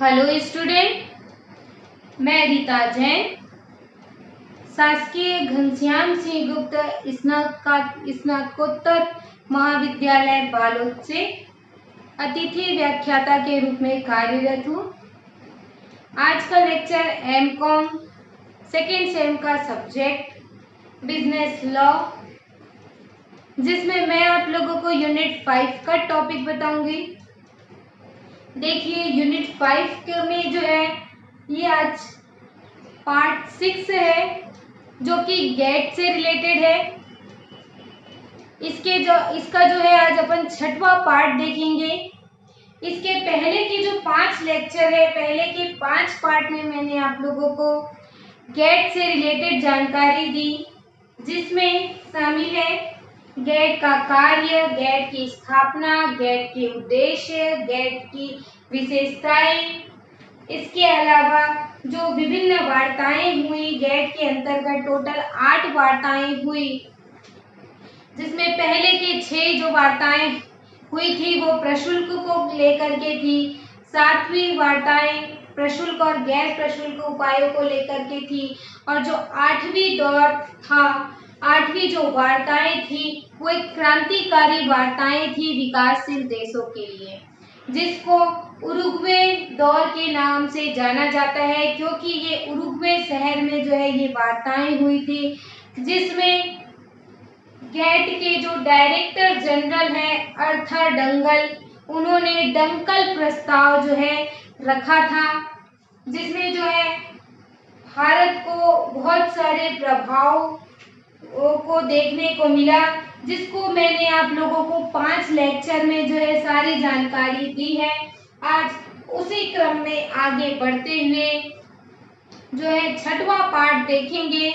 Hello student, मैं रीता जैन शासकीय घनश्याम सिंह गुप्त स्नातकोत्तर महाविद्यालय बालोद से अतिथि व्याख्याता के रूप में कार्यरत हूँ। आज का लेक्चर एमकॉम सेकेंड सेम का सब्जेक्ट बिजनेस लॉ, जिसमें मैं आप लोगों को यूनिट 5 का टॉपिक बताऊंगी। देखिए, यूनिट 5 में जो है ये आज पार्ट 6 है, जो कि गेट से रिलेटेड है। इसका जो है आज अपन 6वां पार्ट देखेंगे। इसके पहले के जो 5 लेक्चर है, पहले के 5 पार्ट में मैंने आप लोगों को गेट से रिलेटेड जानकारी दी, जिसमें शामिल है गेट का कार्य, गेट की स्थापना, गेट के उद्देश्य, गेट की विशेषताएं। इसके अलावा जो विभिन्न वार्ताएं हुई गेट के अंतर्गत, टोटल 8 वार्ताएं हुई, जिसमें पहले के 6 जो वार्ताएं हुई थी वो प्रशुल्क को लेकर के थी। 7वीं वार्ताएं प्रशुल्क और गैर प्रशुल्क उपायों को लेकर के थी। और जो 8वीं दौर था, 8वीं जो वार्ताएं थी वो एक क्रांतिकारी वार्ताएं थी विकासशील देशों के लिए, जिसको उरुग्वे दौर के नाम से जाना जाता है, क्योंकि ये उरुग्वे शहर में जो है ये वार्ताएं हुई थी, जिसमें गेट के जो डायरेक्टर जनरल हैं अर्थर डंगल, उन्होंने डंकल प्रस्ताव जो है रखा था, जिसमें जो है भारत को बहुत सारे प्रभाव को देखने को मिला, जिसको मैंने आप लोगों को 5 लेक्चर में जो है सारी जानकारी दी है। आज उसी क्रम में आगे बढ़ते हुए जो है 6वां पार्ट देखेंगे,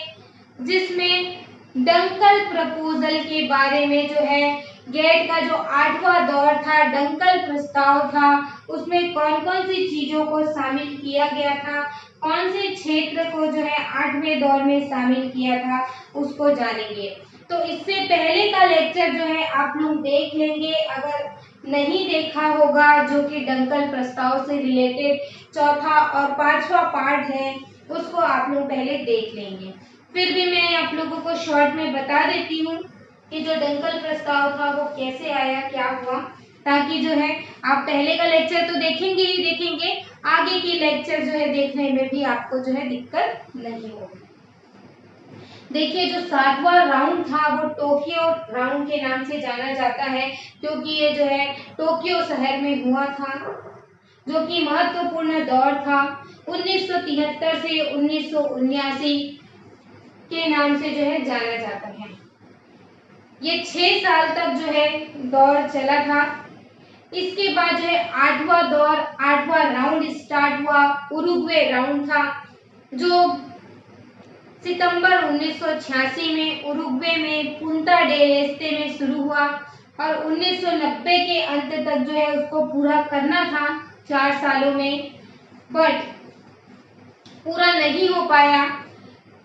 जिसमें डंकल प्रपोजल के बारे में जो है गेट का जो 8वां दौर था, डंकल प्रस्ताव था, उसमें कौन कौन सी चीजों को शामिल किया गया था, कौन से क्षेत्र को जो है 8वें दौर में शामिल किया था, उसको जानेंगे। तो इससे पहले का लेक्चर जो है आप लोग देख लेंगे, अगर नहीं देखा होगा, जो कि डंकल प्रस्ताव से रिलेटेड 4था और 5वां पार्ट है, उसको आप लोग पहले देख लेंगे। फिर भी मैं आप लोगों को शॉर्ट में बता देती हूँ कि जो डंकल प्रस्ताव था वो कैसे आया, क्या हुआ, ताकि जो है आप पहले का लेक्चर तो देखेंगे ही देखेंगे, आगे की लेक्चर जो है देखने में भी आपको जो है दिक्कत नहीं होगी। देखिए, जो 7वां राउंड था वो टोक्यो राउंड के नाम से जाना जाता है, क्योंकि ये जो है टोक्यो शहर में हुआ था, जो कि महत्वपूर्ण दौर था। 1973 से 1979 के नाम से जो है जाना जाता है। ये 6 साल तक जो है दौर चला था। इसके बाद जो है 8वां दौर, 8वां राउंड स्टार्ट हुआ, उरुग्वे राउंड था, जो सितंबर 1986 में उरुग्वे में पुंता डेल एस्ते में शुरू हुआ और 1990 के अंत तक जो है उसको पूरा करना था 4 सालों में, बट पूरा नहीं हो पाया।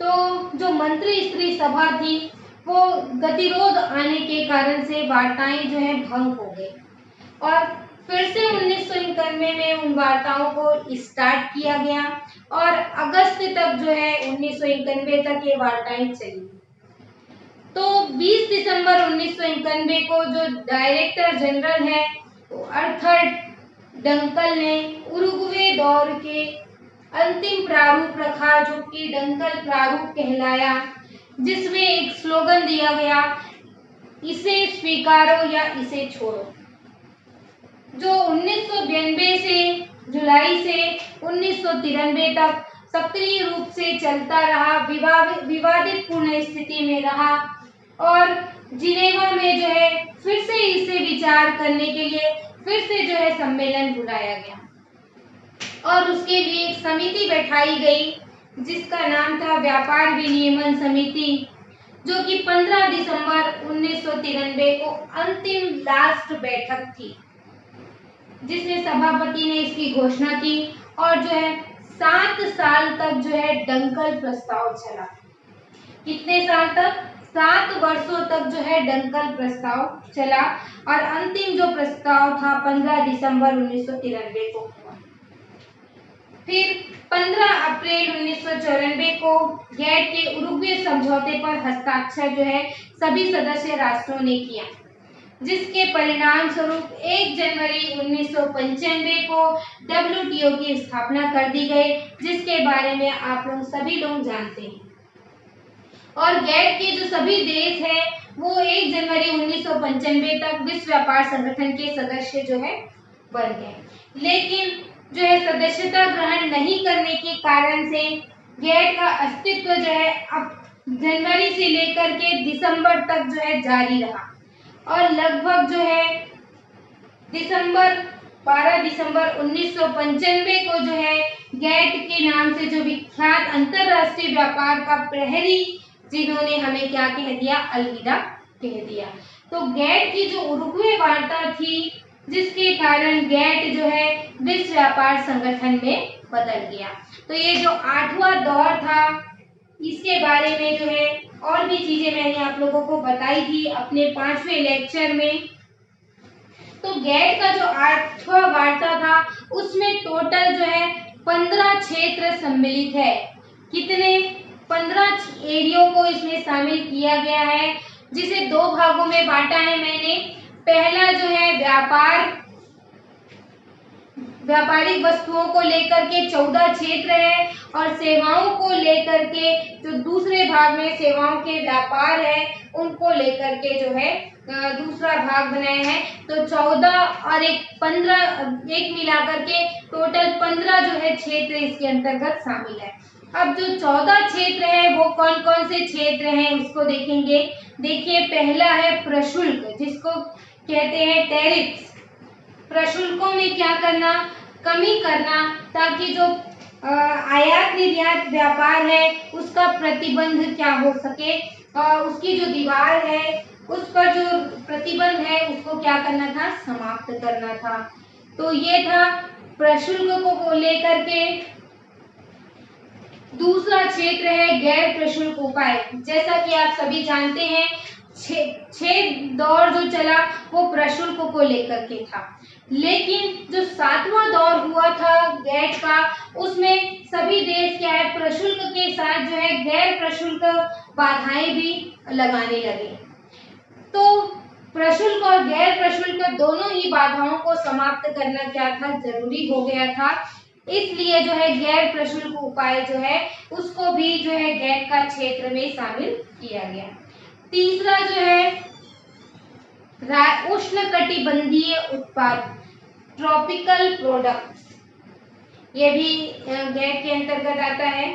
तो जो मंत्री स्त्री सभा थी वो गतिरोध आने के कारण से वार्ताएं जो है भंग हो गई और फिर से 1991 में उन वार्ताओं को स्टार्ट किया गया और अगस्त तक जो है 1991 तक ये वार्ताएं चली। तो 20 दिसंबर 1991 को जो डायरेक्टर जनरल है अर्थर डंकल ने उरुग्वे दौर के अंतिम प्रारूप रखा, जो कि डंकल प्रारूप कहलाया, जिसमें एक स्लोगन दिया गया, इसे स्वीकारो या इसे छोड़ो, जो 1992 से जुलाई से 1993 तक सक्रिय रूप से चलता रहा, विवादित पूर्ण स्थिति में रहा और जिनेवा में जो है फिर से इसे विचार करने के लिए फिर से जो है सम्मेलन बुलाया गया और उसके लिए एक समिति बैठाई गई, जिसका नाम था व्यापार विनियमन समिति, जो कि 15 दिसंबर 1993 को अंतिम लास्ट बैठक थी, जिसमें सभापति ने इसकी घोषणा की और जो है 7 साल तक जो है डंकल प्रस्ताव चला। कितने साल तक? 7 वर्षों तक जो है डंकल प्रस्ताव चला और अंतिम जो प्रस्ताव था 15 दिसंबर 1993 को हुआ। फिर 15 अप्रैल 1994 को गेट के उरुग्वे समझौते पर हस्ताक्षर जो है सभी सदस्य राष्ट्रों ने किया, जिसके परिणाम स्वरूप 1 जनवरी 1995 को WTO की स्थापना कर दी गई, जिसके बारे में आप लोग सभी लोग जानते हैं। और गेट के जो सभी देश हैं वो 1 जनवरी 1995 तक विश्व व्यापार संगठन के सदस्य जो है बन गए, लेकिन जो है सदस्यता ग्रहण नहीं करने के कारण से गेट का अस्तित्व जो है अब जनवरी से लेकर के दिसंबर तक जो है जारी रहा, और लगभग जो है 12 दिसंबर 1995 को जो है गेट के नाम से जो विख्यात अंतरराष्ट्रीय व्यापार का प्रहरी, जिन्होंने हमें क्या कह दिया, अलविदा कह दिया। तो गेट की जो उरुग्वे वार्ता थी, जिसके कारण गेट जो है विश्व व्यापार संगठन में बदल गया। तो ये जो 8वां दौर था, इसके बारे में जो है और भी चीजें मैंने आप लोगों को बताई थी अपने 5वें लेक्चर में। तो गेट का जो 8वां वार्ता था उसमें टोटल जो है 15 क्षेत्र सम्मिलित है। कितने? 15 एरियो को इसमें शामिल किया गया है, जिसे 2 भागों में बांटा है मैंने। पहला जो है व्यापारिक वस्तुओं को लेकर के 14 क्षेत्र है, और सेवाओं को लेकर के जो दूसरे भाग में सेवाओं के व्यापार है उनको लेकर के जो है दूसरा भाग बनाया है। तो 14 और 1 मिलाकर के टोटल 15 जो है क्षेत्र इसके अंतर्गत शामिल है। अब जो 14 क्षेत्र है वो कौन कौन से क्षेत्र हैं उसको देखेंगे। देखिए, पहला है प्रशुल्क, जिसको कहते हैं टैरिफ्स। प्रशुल्कों में क्या करना, कमी करना, ताकि जो आयात निर्यात व्यापार है उसका प्रतिबंध क्या हो सके, उसकी जो दीवार है उस पर जो प्रतिबंध है उसको क्या करना था, समाप्त करना था। तो ये था प्रशुल्क को लेकर के। दूसरा क्षेत्र है गैर प्रशुल्क उपाय। जैसा कि आप सभी जानते हैं, 6 दौर जो चला वो प्रशुल्क को लेकर के था, लेकिन जो 7वां दौर हुआ था गेट का, उसमें सभी देश क्या है प्रशुल्क के साथ जो है गैर प्रशुल्क बाधाएं भी लगाने लगे। तो प्रशुल्क और गैर प्रशुल्क दोनों ही बाधाओं को समाप्त करना क्या था, जरूरी हो गया था। इसलिए जो है गैर प्रशुल्क उपाय जो है उसको भी जो है गेट का क्षेत्र में शामिल किया गया। तीसरा जो है उष्णकटिबंधीय उत्पाद, ट्रॉपिकल प्रोडक्ट्स, ये भी गेट के अंतर्गत आता है।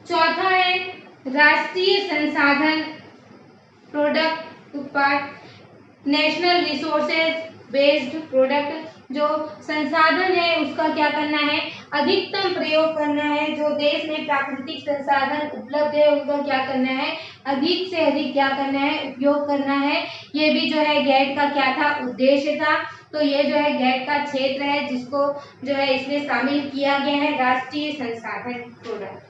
चौथा है राष्ट्रीय संसाधन प्रोडक्ट उत्पाद, नेशनल रिसोर्सेज बेस्ड प्रोडक्ट। जो संसाधन है उसका क्या करना है, अधिकतम प्रयोग करना है। जो देश में प्राकृतिक संसाधन उपलब्ध है उनका क्या करना है, अधिक से अधिक क्या करना है, उपयोग करना है। ये भी जो है गेट का क्या था, उद्देश्य था। तो ये जो है गेट का क्षेत्र है जिसको जो है इसमें शामिल किया गया है, राष्ट्रीय संसाधन प्रोडक्ट।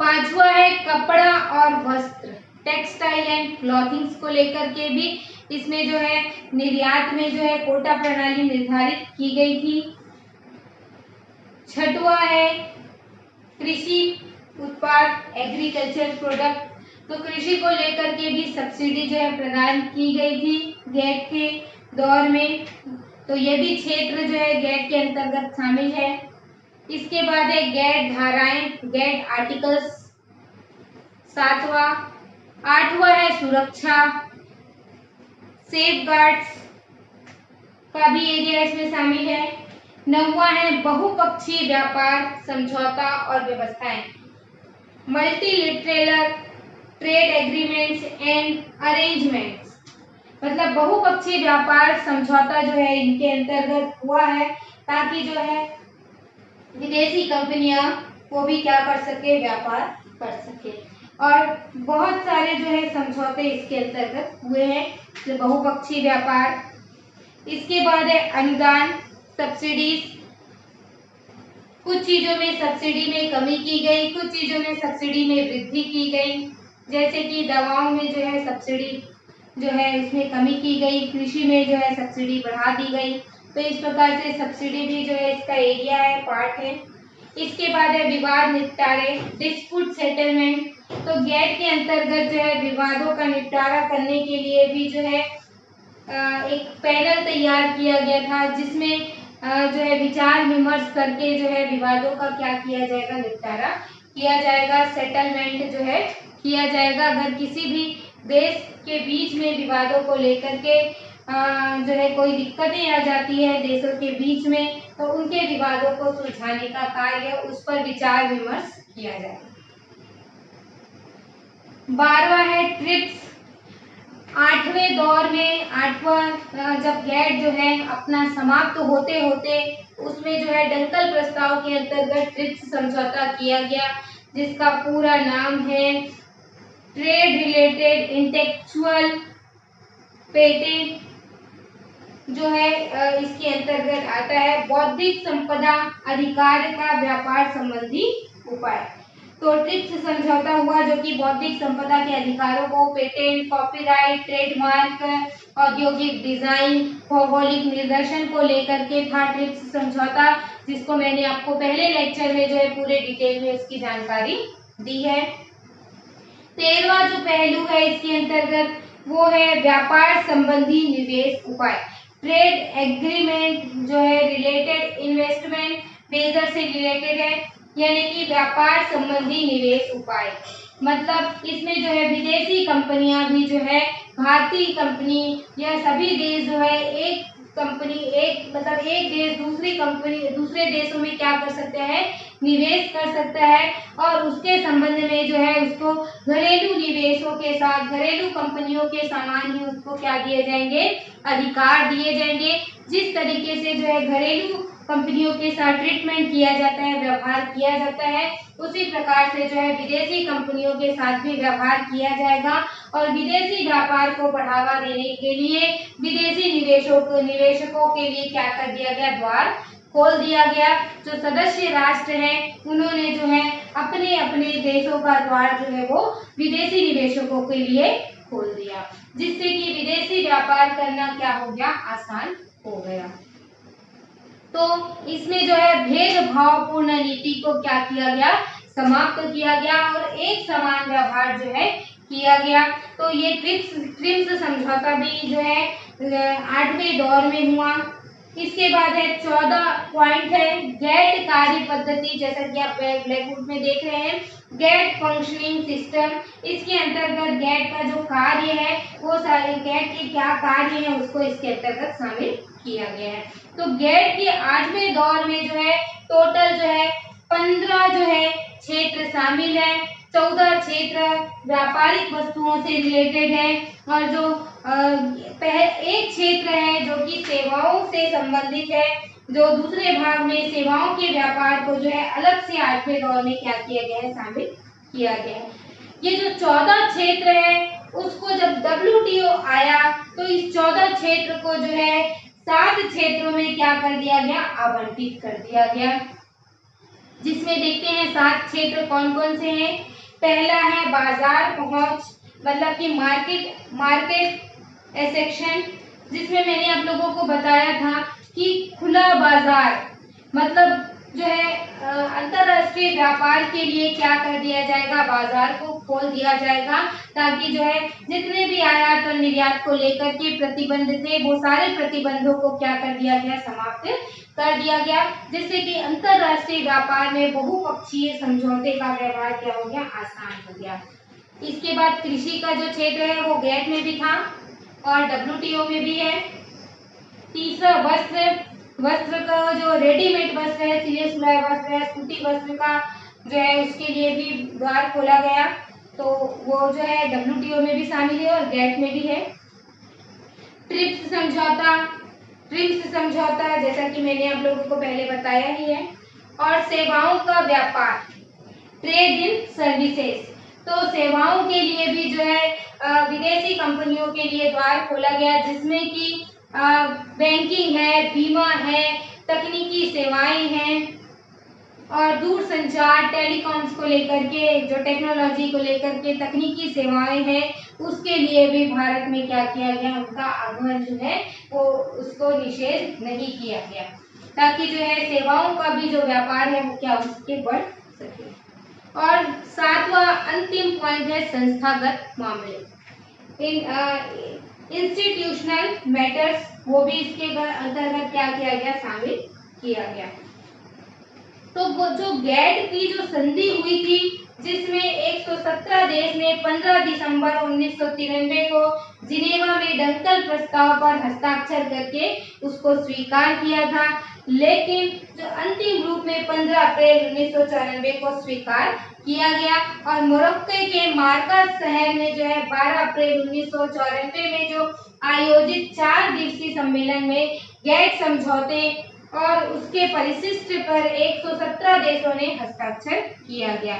5वां है कपड़ा और वस्त्र, टेक्सटाइल एंड क्लॉथिंग्स को लेकर के भी इसमें जो है निर्यात में जो है कोटा प्रणाली निर्धारित की गई थी। 6वां है कृषि उत्पाद, एग्रीकल्चर प्रोडक्ट। तो कृषि को लेकर के भी सब्सिडी जो है प्रदान की गई थी गेट के दौर में। तो ये भी क्षेत्र जो है गेट के अंतर्गत शामिल है। इसके बाद है गेट धाराएं, गेट आर्टिकल्स 7वां। 8वां है सुरक्षा, सेफगार्ड्स का भी एरिया इसमें शामिल है। 9वां है बहुपक्षीय व्यापार समझौता और व्यवस्थाएं, multilateral trade agreements and arrangements. मतलब बहुपक्षीय व्यापार समझौता जो है इनके अंतर्गत हुआ है, ताकि जो है विदेशी कंपनियां वो भी क्या कर सके, व्यापार कर सके। और बहुत सारे जो है समझौते इसके अंतर्गत हुए हैं, जो बहुपक्षीय व्यापार। इसके बाद है अनुदान, सब्सिडीज। कुछ चीजों में सब्सिडी में कमी की गई, कुछ चीजों में सब्सिडी में वृद्धि की गई। जैसे कि दवाओं में जो है सब्सिडी जो है उसमें कमी की गई, कृषि में जो है सब्सिडी बढ़ा दी गई। तो इस प्रकार से सब्सिडी भी जो है इसका एरिया है, पार्ट है। इसके बाद है विवाद निपटारे, डिस्प्यूट सेटलमेंट। तो गेट के अंतर्गत जो है विवादों का निपटारा करने के लिए भी जो है एक पैनल तैयार किया गया था, जिसमें जो है विचार विमर्श करके जो है विवादों का क्या किया जाएगा, निपटारा किया जाएगा, सेटलमेंट जो है किया जाएगा। अगर किसी भी देश के बीच में विवादों को लेकर के जो है कोई दिक्कतें आ जाती है देशों के बीच में, तो उनके विवादों को सुलझाने का कार्य, उस पर विचार विमर्श किया जाएगा। 12वां है ट्रिप्स। 8वें दौर में, 8वां जब गेट जो है अपना समाप्त होते होते, उसमें जो है डंकल प्रस्ताव के अंतर्गत ट्रिप्स समझौता किया गया, जिसका पूरा नाम है ट्रेड रिलेटेड इंटेलेक्चुअल पेटेंट, जो है इसके अंतर्गत आता है बौद्धिक संपदा अधिकार का व्यापार संबंधी उपाय। तो ट्रिप्स समझौता हुआ जो कि बौद्धिक संपदा के अधिकारों को, पेटेंट, कॉपीराइट, ट्रेडमार्क, औद्योगिक डिजाइन, भौगोलिक निर्देशन को लेकर के था ट्रिप्स समझौता, जिसको मैंने आपको पहले लेक्चर में जो है पूरे डिटेल में उसकी जानकारी दी है। 13वां जो पहलू है इसके अंतर्गत वो है व्यापार संबंधी निवेश उपाय। ट्रेड एग्रीमेंट जो है रिलेटेड इन्वेस्टमेंट मेजर से रिलेटेड है, यानी कि व्यापार संबंधी निवेश उपाय। मतलब इसमें जो है विदेशी कंपनियां भी जो है भारतीय कंपनी या सभी देश जो है एक कंपनी, एक मतलब एक देश दूसरी कंपनी दूसरे देशों में क्या कर सकते हैं, निवेश कर सकता है, और उसके संबंध में जो है उसको घरेलू निवेशों के साथ घरेलू कंपनियों के समान ही उसको क्या दिए जाएंगे, अधिकार दिए जाएंगे। जिस तरीके से जो है घरेलू कंपनियों के साथ ट्रीटमेंट किया जाता है, व्यवहार किया जाता है, उसी प्रकार से जो है विदेशी कंपनियों के साथ भी व्यवहार किया जाएगा। और विदेशी व्यापार को बढ़ावा देने के लिए विदेशी निवेशकों के लिए क्या कर दिया गया, द्वार खोल दिया गया। जो सदस्य राष्ट्र हैं उन्होंने जो है अपने अपने देशों का द्वार जो है वो विदेशी निवेशकों के लिए खोल दिया, जिससे कि विदेशी व्यापार करना क्या हो गया, आसान हो गया। तो इसमें जो है भेदभावपूर्ण नीति को क्या किया गया, समाप्त किया गया, और एक समान व्यवहार जो है किया गया। तो ये ट्रिप्स समझौता भी जो है 8वें दौर में हुआ। इसके बाद है 14 पॉइंट है गेट कार्य पद्धति, जैसा कि आप ब्लैकबोर्ड में देख रहे हैं, गेट फंक्शनिंग सिस्टम। इसके अंतर्गत गेट का जो कार्य है वो सारे गेट के क्या कार्य है उसको इसके अंतर्गत शामिल किया गया है। तो गेट के 8वें दौर में जो है टोटल जो है 15 जो है क्षेत्र शामिल है। 14 क्षेत्र व्यापारिक वस्तुओं से रिलेटेड है, और जो एक क्षेत्र है जो कि सेवाओं से संबंधित है, जो दूसरे भाग में सेवाओं के व्यापार को जो है अलग से 8वें दौर में क्या किया गया है, शामिल किया गया है। ये जो 14 क्षेत्र है उसको जब WTO आया तो इस 14 क्षेत्र को जो है 7 क्षेत्रों में क्या कर दिया गया, आवंटित कर दिया गया, जिसमें देखते हैं 7 क्षेत्र कौन कौन से हैं। पहला है बाजार पहुंच, मतलब कि मार्केट सेक्शन, जिसमें मैंने आप लोगों को बताया था कि खुला बाजार मतलब जो है अंतरराष्ट्रीय व्यापार के लिए क्या कर दिया जाएगा, बाजार को खोल दिया जाएगा, ताकि जो है जितने भी आयात और निर्यात को लेकर के प्रतिबंध थे वो सारे प्रतिबंधों को क्या कर दिया गया, समाप्त कर दिया गया, जिससे कि अंतरराष्ट्रीय व्यापार में बहुपक्षीय समझौते का व्यवहार क्या हो गया, आसान हो गया। इसके बाद कृषि का जो क्षेत्र है वो गेट में भी था और WTO में भी है। तीसरा वस्त्र का जो रेडीमेड वस्त्र है, सिले सिलाए वस्त्र है, सूती वस्त्र का जो है उसके लिए भी द्वार खोला गया, तो वो जो है WTO में भी शामिल है और गेट में भी है। ट्रिप्स समझौता जैसा कि मैंने आप लोगों को पहले बताया ही है। और सेवाओं का व्यापार, ट्रेड इन सर्विसेज, तो सेवाओं के लिए भी जो है विदेशी कंपनियों के लिए द्वार खोला गया, जिसमें कि बैंकिंग है, बीमा है, तकनीकी सेवाएं हैं, और दूर संचार टेलीकॉम्स को लेकर के, जो टेक्नोलॉजी को लेकर के तकनीकी सेवाएं हैं, उसके लिए भी भारत में क्या किया गया, उनका आगमन जो है वो उसको निषेध नहीं किया गया, ताकि जो है सेवाओं का भी जो व्यापार है वो क्या उसके बढ़ सके। और 7वां अंतिम पॉइंट है संस्थागत मामले, इंस्टीट्यूशनल मैटर्स, वो भी इसके अंतर्गत क्या किया गया, शामिल किया गया। तो वो जो गैट की जो संधि हुई थी, जिसमें 117 देश ने 15 दिसंबर 1993 को जिनेवा में डंकल प्रस्ताव पर हस्ताक्षर करके उसको स्वीकार किया था, लेकिन जो अंतिम रूप में 15 अप्रैल 1994 को स्वीकार किया गया। और मोरक्को के मार्कस शहर में जो है 12 अप्रैल 1994 में जो आयोजित 4 दिवसीय सम्मेलन में गैट समझौते और उसके परिशिष्ट पर 117 देशों ने हस्ताक्षर किया गया।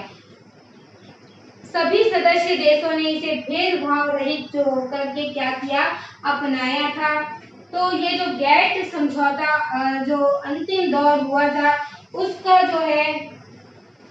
सभी सदस्य देशों ने इसे भेदभाव रहित जो होकर के क्या किया, अपनाया था। तो ये जो गैट समझौता जो अंतिम दौर हुआ था, उसका जो है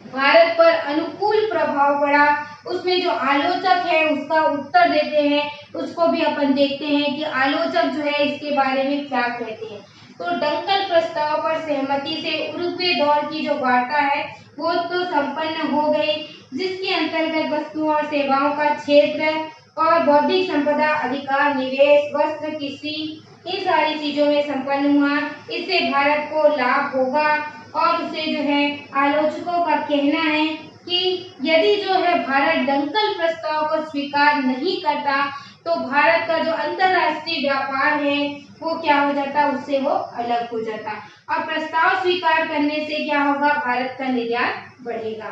भारत पर अनुकूल प्रभाव पड़ा। उसमें जो आलोचक है उसका उत्तर देते हैं, उसको भी अपन देखते हैं कि आलोचक जो है इसके बारे में क्या कहते हैं। तो डंकल प्रस्ताव पर सहमति से उरुग्वे दौर की जो वार्ता है वो तो संपन्न हो गई, जिसके अंतर्गत वस्तुओं और सेवाओं का क्षेत्र और बौद्धिक संपदा अधिकार, निवेश, वस्त्र, कृषि, इन सारी चीजों में संपन्न हुआ। इससे भारत को लाभ होगा। और उसे जो है आलोचकों का कहना है कि यदि जो है भारत डंकल प्रस्ताव को स्वीकार नहीं करता तो भारत का जो अंतर्राष्ट्रीय व्यापार है वो क्या हो जाता, उससे वो अलग हो जाता। और प्रस्ताव स्वीकार करने से क्या होगा, भारत का निर्यात बढ़ेगा।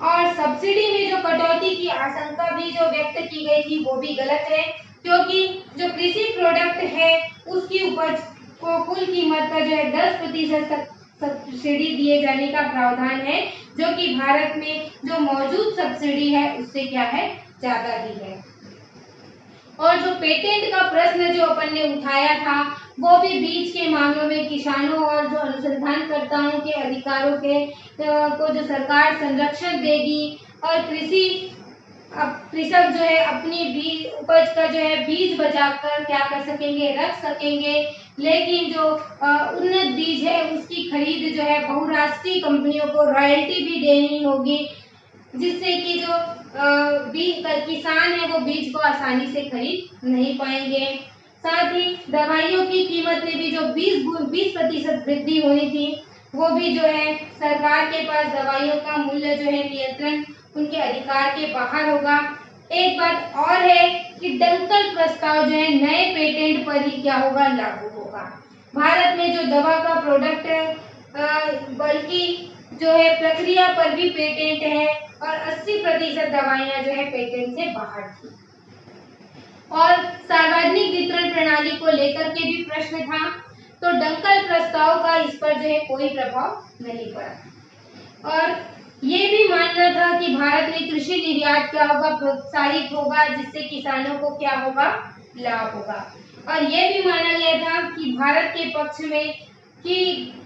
और सब्सिडी में जो कटौती की आशंका भी जो व्यक्त की गई थी वो भी गलत है, क्योंकि जो कृषि प्रोडक्ट है उसकी उपज को कुल कीमत का जो है 10% तक सब्सिडी दिए जाने का प्रावधान है, जो कि भारत में जो मौजूद सब्सिडी है उससे क्या है, ज्यादा ही है। और जो पेटेंट का प्रश्न जो अपन ने उठाया था वो भी बीज के मामलों में किसानों और जो अनुसंधानकर्ताओं के अधिकारों के को जो सरकार संरक्षण देगी, और कृषक जो है अपनी बीज उपज का जो है बीज बचाकर क्या कर सकेंगे, रख सकेंगे। लेकिन जो उन्नत बीज है उसकी खरीद जो है बहुराष्ट्रीय कंपनियों को रॉयल्टी भी देनी होगी, जिससे कि जो बीज किसान है वो बीज को आसानी से खरीद नहीं पाएंगे। साथ ही दवाइयों की कीमत में भी जो 20% वृद्धि होनी थी, वो भी जो है सरकार के पास दवाइयों का मूल्य जो है नियंत्रण उनके अधिकार के बाहर होगा। एक बात और है कि डंकल प्रस्ताव जो है नए पेटेंट पर ही क्या होगा, लागू होगा। भारत में जो दवा का प्रोडक्ट बल्कि जो है प्रक्रिया पर भी पेटेंट है, और 80% दवाइयां जो है पेटेंट से बाहर थी। और सार्वजनिक वितरण प्रणाली को लेकर के भी प्रश्न था, तो डंकल प्रस्ताव का इस पर जो है कोई प्रभाव नहीं पड़ा। और ये भी मानना था कि भारत में कृषि निर्यात क्या होगा, प्रोत्साहित होगा, जिससे किसानों को क्या होगा, लाभ होगा। और ये भी माना गया था कि भारत के पक्ष में कि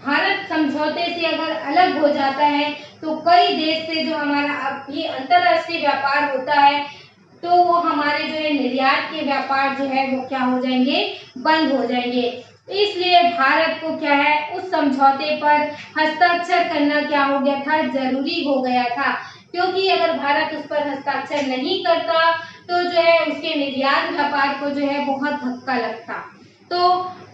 भारत समझौते से अगर अलग हो जाता है तो कई देश से जो हमारा अभी अंतर्राष्ट्रीय व्यापार होता है तो वो हमारे जो है निर्यात के व्यापार जो है वो क्या हो जाएंगे, बंद हो जाएंगे। इसलिए भारत को क्या है, उस समझौते पर हस्ताक्षर करना क्या हो गया था, जरूरी हो गया था। क्योंकि अगर भारत उस पर हस्ताक्षर नहीं करता तो जो है उसके निर्यात व्यापार को जो है बहुत धक्का लगता। तो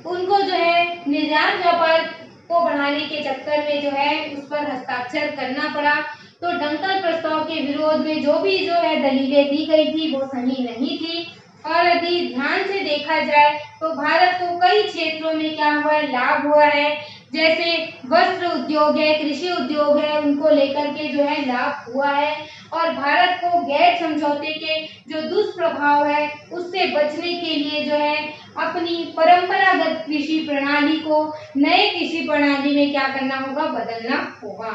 उनको जो है निर्यात व्यापार को बढ़ाने के चक्कर में जो है उस पर हस्ताक्षर करना पड़ा। तो डंकल प्रस्ताव के विरोध में जो भी जो है दलीलें दी गई थी वो सही नहीं थी। और यदि ध्यान से देखा जाए तो भारत को कई क्षेत्रों में क्या हुआ है, लाभ हुआ है। जैसे वस्त्र उद्योग है, कृषि उद्योग है, उनको लेकर के जो है लाभ हुआ है। और भारत को गैर समझौते के जो दुष्प्रभाव है उससे बचने के लिए जो है अपनी परंपरागत कृषि प्रणाली को नए कृषि प्रणाली में क्या करना होगा, बदलना होगा।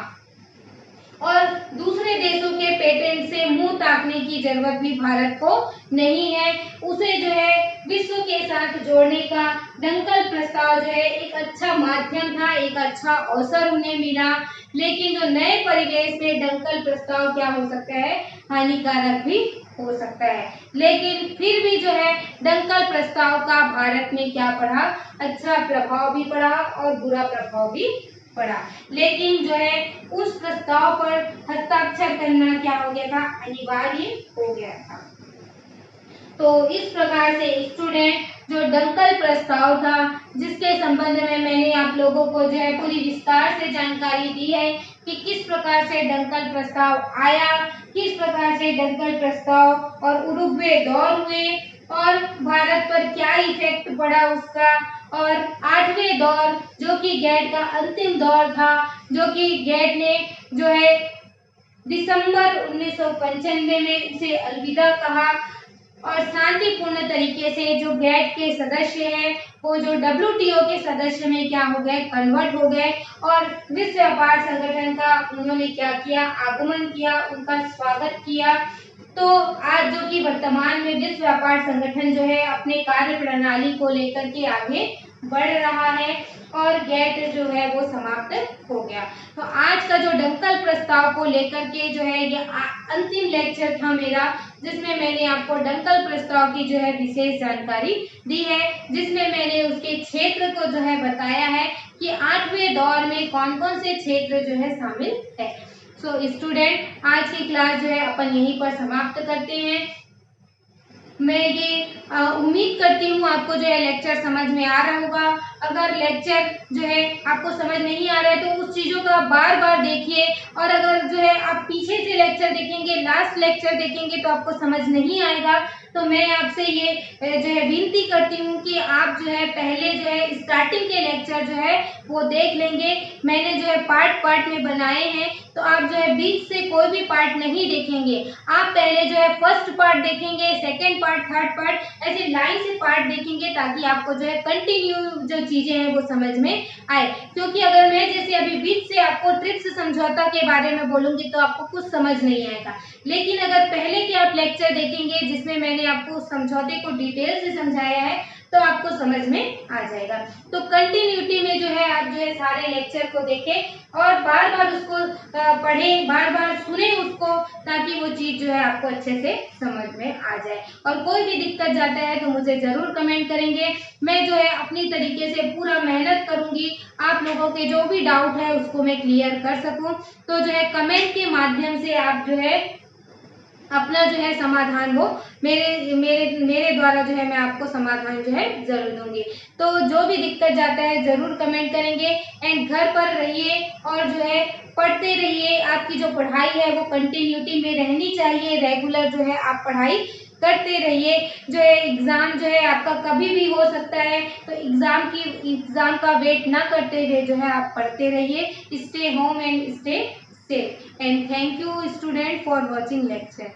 और दूसरे देशों के पेटेंट से मुंह ताकने की जरूरत भी भारत को नहीं है। उसे जो है विश्व के साथ जोड़ने का दंकल प्रस्ताव जो है एक अच्छा माध्यम था, एक अच्छा अवसर उन्हें मिला। लेकिन जो नए परिवेश में दंकल प्रस्ताव क्या हो सकता है, हानिकारक भी हो सकता है। लेकिन फिर भी जो है दंकल प्रस्ताव का भारत में क्या पड़ा, अच्छा प्रभाव भी पड़ा और बुरा प्रभाव भी पड़ा। लेकिन जो है उस प्रस्ताव पर हस्ताक्षर करना क्या हो गया था, अनिवार्य हो गया था। तो इस प्रकार से स्टूडेंट जो दंकल प्रस्ताव था, जिसके संबंध में मैंने आप लोगों को जो है पूरी विस्तार से जानकारी दी है कि किस प्रकार से दंकल प्रस्ताव आया, किस प्रकार से दंकल प्रस्ताव और उरुग्वे दौर हुए और भारत पर क्या इफेक्ट पड़ा उसका, और 8वें दौर जो कि गेट का अंतिम दौर था, जो कि गेट ने जो है दिसंबर 1995 में इसे अलविदा कहा और शांतिपूर्ण तरीके से जो गेट के सदस्य हैं वो जो WTO के सदस्य में क्या हो गए, कन्वर्ट हो गए और विश्व व्यापार संगठन का उन्होंने क्या किया, आगमन किया, उनका स्वागत किया। तो आज जो कि वर्तमान में विश्व व्यापार संगठन जो है अपने कार्य प्रणाली को लेकर के आगे बढ़ रहा है और गेट जो है वो समाप्त हो गया। तो आज का जो दंकल प्रस्ताव को लेकर के जो है ये अंतिम लेक्चर था मेरा, जिसमें मैंने आपको दंकल प्रस्ताव की जो है विशेष जानकारी दी है, जिसमें मैंने उसके क्षेत्र को जो है बताया है कि 8वें दौर में कौन कौन से क्षेत्र जो है शामिल है। सो स्टूडेंट आज की क्लास जो है अपन यहीं पर समाप्त करते हैं। मैं ये उम्मीद करती हूँ आपको जो है लेक्चर समझ में आ रहा होगा। अगर लेक्चर जो है आपको समझ नहीं आ रहा है तो उस चीज़ों का बार बार देखिए, और अगर जो है आप पीछे से लेक्चर देखेंगे, लास्ट लेक्चर देखेंगे तो आपको समझ नहीं आएगा। तो मैं आपसे ये जो है विनती करती हूँ कि आप जो है पहले जो है स्टार्टिंग के लेक्चर जो है वो देख लेंगे। मैंने जो है पार्ट पार्ट में बनाए हैं, तो आप जो है बीच से कोई भी पार्ट नहीं देखेंगे। आप पहले जो है फर्स्ट पार्ट देखेंगे, सेकेंड पार्ट, थर्ड पार्ट, ऐसे लाइन से पार्ट देखेंगे ताकि आपको जो है कंटिन्यू जो चीजें हैं वो समझ में आए। क्योंकि अगर मैं जैसे अभी बीच से आपको ट्रिप्स समझौता के बारे में बोलूंगी तो आपको कुछ समझ नहीं आएगा। लेकिन अगर पहले के आप लेक्चर देखेंगे जिसमें मैंने आपको उस समझौते को डिटेल से समझाया है तो आपको समझ में आ जाएगा। तो कंटिन्यूटी में जो है आप जो है सारे लेक्चर को देखें और बार बार उसको पढ़ें, बार बार सुने उसको, ताकि वो चीज़ जो है आपको अच्छे से समझ में आ जाए। और कोई भी दिक्कत जाता है तो मुझे ज़रूर कमेंट करेंगे। मैं जो है अपनी तरीके से पूरा मेहनत करूँगी आप लोगों के जो भी डाउट है उसको मैं क्लियर कर सकूँ। तो जो है कमेंट के माध्यम से आप जो है अपना जो है समाधान वो मेरे द्वारा जो है मैं आपको समाधान जो है जरूर दूंगी। तो जो भी दिक्कत जाता है जरूर कमेंट करेंगे। एंड घर पर रहिए और जो है पढ़ते रहिए। आपकी जो पढ़ाई है वो कंटिन्यूटी में रहनी चाहिए, रेगुलर जो है आप पढ़ाई करते रहिए। जो है एग्ज़ाम जो है आपका कभी भी हो सकता है, तो एग्ज़ाम का वेट ना करते हुए जो है आप पढ़ते रहिए। Stay home and stay safe, and thank you student for watching lecture.